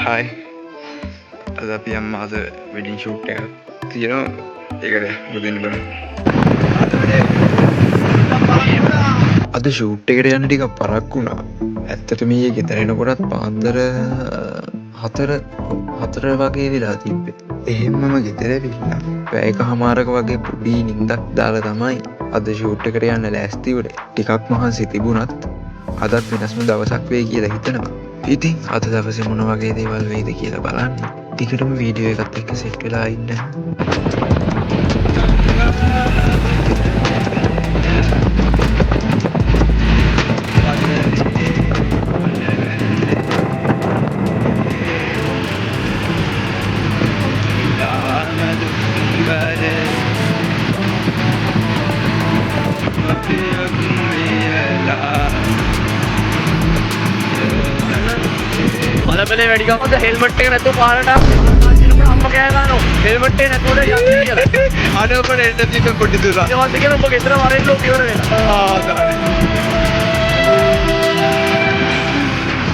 Hi අද අපි අම්මා අද වෙඩින් ෂූට් එකක් තියෙනවා ඒකට මුදින්න බලමු අද ෂූට් එකට යන්න ටිකක් පරක්කු වුණා ඇත්තටම ඊයේ ගෙදර එනකොටත් පාන්දර 4 වගේ වෙලා තිබ්බේ එහෙම්මම ගෙදර ඇවිල්ලා පැයකමාරක වගේ පොඩි නිින්දක් දාලා තමයි අද ෂූට් එකට යන්න ලෑස්ති වුණේ ටිකක් මහන්සි තිබුණත් අදත් වෙනස්ම දවසක් වෙයි කියලා හිතනවා ඉතින් අද දවසේ මොන වගේ දේවල් වෙයිද කියලා බලන්න. ටිකටම වීඩියෝ එකත් එක්ක සෙට් වෙලා ඉන්න. බලපලේ වැඩි ගමන්ද හෙල්මට් එක නැතුව පාරට අම්මා කෑ ගන්නවා හෙල්මට් එක නැතුව යන්නේ කියලා අනේ ඔබට එන්න තියෙන පොඩි දුරක්. ඊට පස්සේ කියන ඔබ ගෙදර වරෙන් ලෝක ඉවර වෙනවා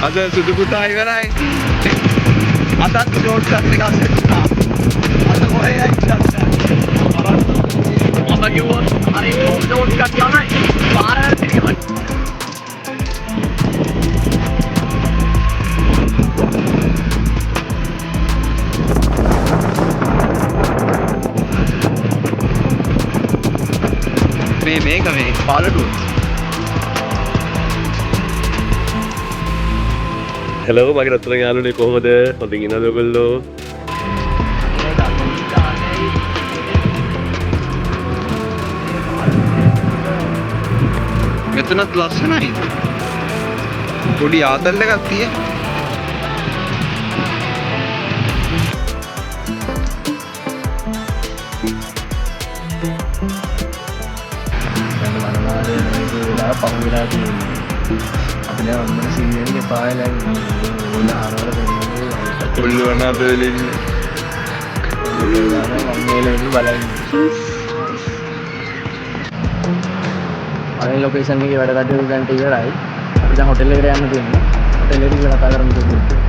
අද සුදු පුතා ඉවරයි. අදත් ෂෝට් එකක් සෙට් වුණා. අද කොහේ යයිද? මම කිව්වා අර ෂෝට් එකක් යනයි පාරට යන්න මේක මේ පාලටුව. හෙලෝ මගේ රත්තරන් යාළුවනේ කොහොමද? හොඳින් ඉන්නවද ඔයගොල්ලෝ? මෙතනත් ලස්සනයි. පොඩි ආතල් එකක් තියෙන. පහුවෙලා තියෙන්නේ අපි දැන් අම්මන සීරියල් එකේ පායලා ඕන ආරවල දෙන්නේ උල්ලුවන අපෙලින්නේ මම මේලෙන් බලන්නේ අනේ ලොකේෂන් එකේ වැඩ කටයුතු දැන් ඉවරයි අපි දැන් හොටෙල් එකට යන්න තියෙනවා හොටෙල් එකේ කතා කරමු කිව්වා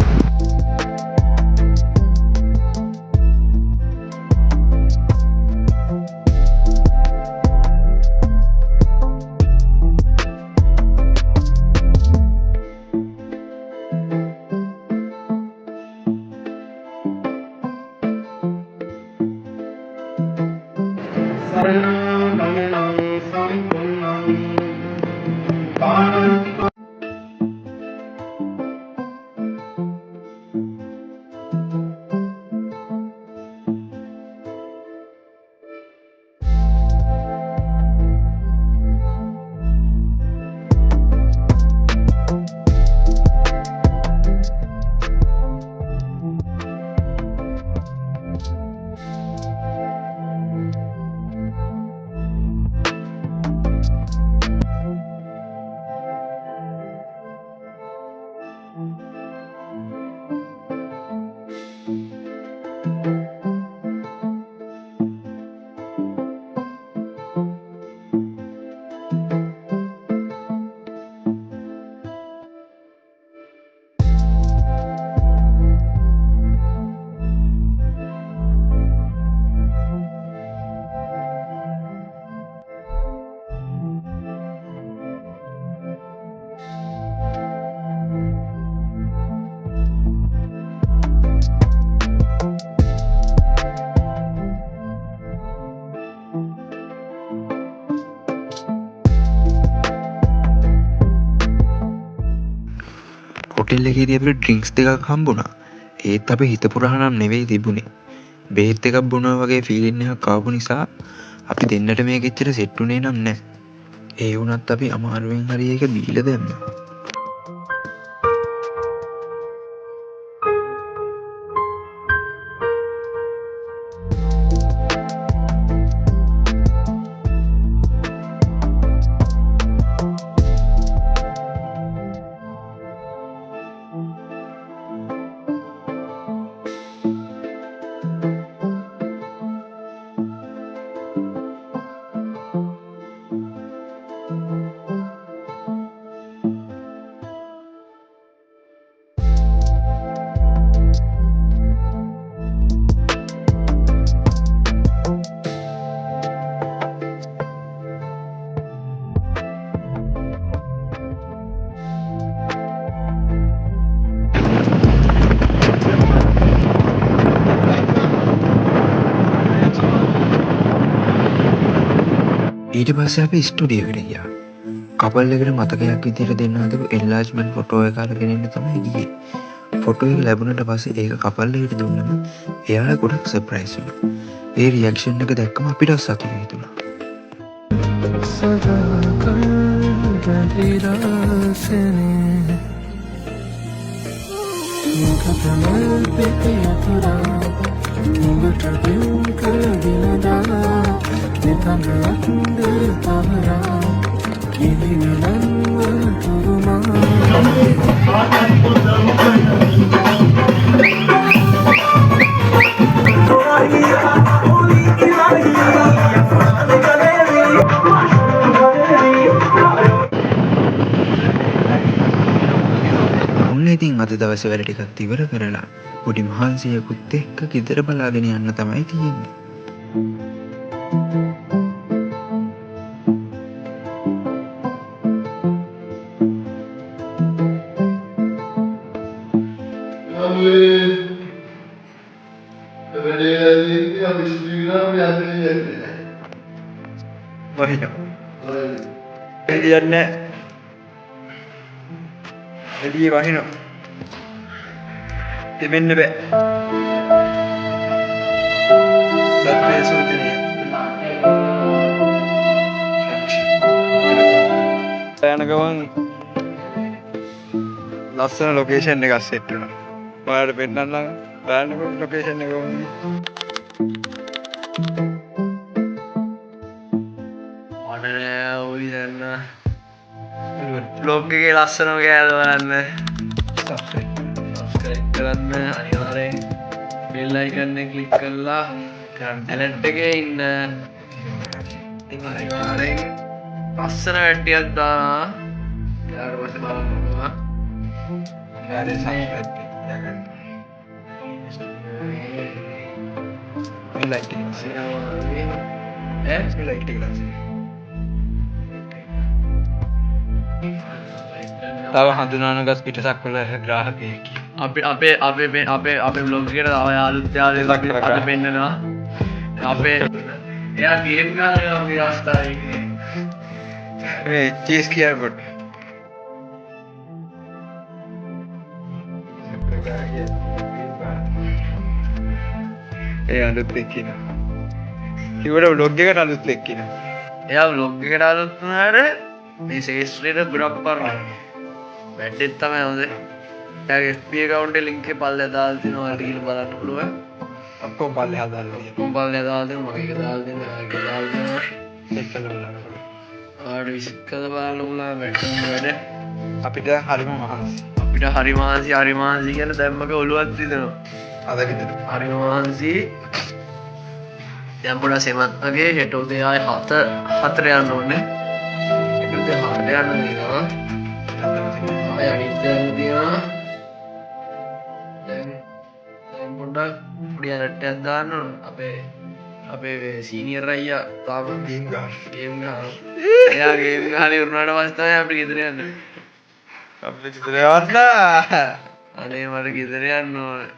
හොටෙල් එකේදී අපිට ඩ්‍රින්ක්ස් දෙකක් හම්බුණා. ඒත් අපි හිතපු රහ නම් නෙවෙයි තිබුණේ. බෙහෙත් එකක් බොනවා වගේ ෆීලින් එකක් ආපු නිසා අපි දෙන්නට මේක එච්චර සෙට් උනේ නම් නෑ. ඒ වුණත් අපි අමාරුවෙන් හරි ඒක දීලා දැම්මා. ඊට පස්සේ අපි ස්ටුඩියෝ එකට ගියා. කපල් එකට මතකයක් විදිහට දෙන්න හදපු එන්ලාර්ජ්මන්ට් ෆොටෝ එක අරගෙන එන්න තමයි ගියේ. ෆොටෝ එක ලැබුණට පස්සේ ඒක කපල් එකට දුන්නම එයාලා ගොඩක් සර්ප්‍රයිස් වුණා. ඒ රියැක්ෂන් එක දැක්කම අපිට සතුටු හිතුණා. ඔන්න ඉතින් අද දවසේ වැඩ ටිකක් ඉවර කරලා පොඩි මහන්සියකුත් එක්ක ගෙදර බලාගෙන යන්න තමයි තියෙන්නේ. එළියන්නේ එළිය වහිනවා. දෙමෙන්න බෑ. දැක්කේ සුදුනේ. යන ගමන් ලස්සන ලොකේෂන් එකක් සෙට් වුණා. ඔයාලට පෙන්නන්නම් බලන්නකො ලොකේෂන් එක වුණේ. බ්ලොග් එකේ ලස්සනම කෑල්ල බලන්න සබ්ස්ක්‍රයිබ් කරන්න අනිවාර්යෙන් බෙල් අයිකන් එක ක්ලික් කරලා ඇලර්ට් එකේ ඉන්න අනිවාර්යෙන් ලස්සන වැට්ටියක් දානවා ඊට පස්සේ බලන්න තව හඳුනාන ගස් පිටසක් වල ග්‍රාහකයෙක් අපේ බ්ලොග් එකට තව අලුත් යාළුවෙක් අද පෙන්නනවා අපේ එයා ගේම් ගහනවා අපේ රස්තාවේ මේ චීස් කියනකොට ඒ අලුත් එක්කිනා කිව්වට බ්ලොග් එකට අලුත් එක්කිනා එයා බ්ලොග් එකට අලුත් වුණාට මේ ශේෂ්ත්‍රයට ගොඩක් පරණ වැඩෙත් තමයි හොඳ. එයාගේ FB account එකේ link එක පල්ලෙහා දාලා තිනවා ඔයාලට ගිහලා බලන්න පුළුවන්. ඔක්කොම පල්ලෙහා දාලා තියෙනවා. ඔක්කොම පල්ලෙහා දාලා තියෙනවා. මගේ එක දාලා තියෙනවා. ඒක දාලා තියෙනවා. චෙක් කරලා බලන්න. ඔයාලට විසිට් කරලා බලන්න පුළුවන් වැඩ. අපිට හරිම මහන්සි. හරි මහන්සි කියන දැම්මක ඔළුවක් රිදෙනවා. අද විතර. හරි මහන්සි. දැන් පොඩ සෙමත් වගේ හෙට උදේ ආයේ 4 යන්න ඕනේ. යන්න දෙනවා. අය අනිත් යන්න දෙනවා. දැන් පොඩ්ඩක් පොඩි ඇලර්ට් දාන්න ඕන. අපේ සීනියර් අයියා තාම ගේම් ගහනවා. එයා ගේම් ගහලා ඉවරනට පස්සේ තමයි අපිට ගෙදර යන්නේ. අපිට ගෙදර යන්න. අනේ මට ගෙදර යන්න ඕනේ.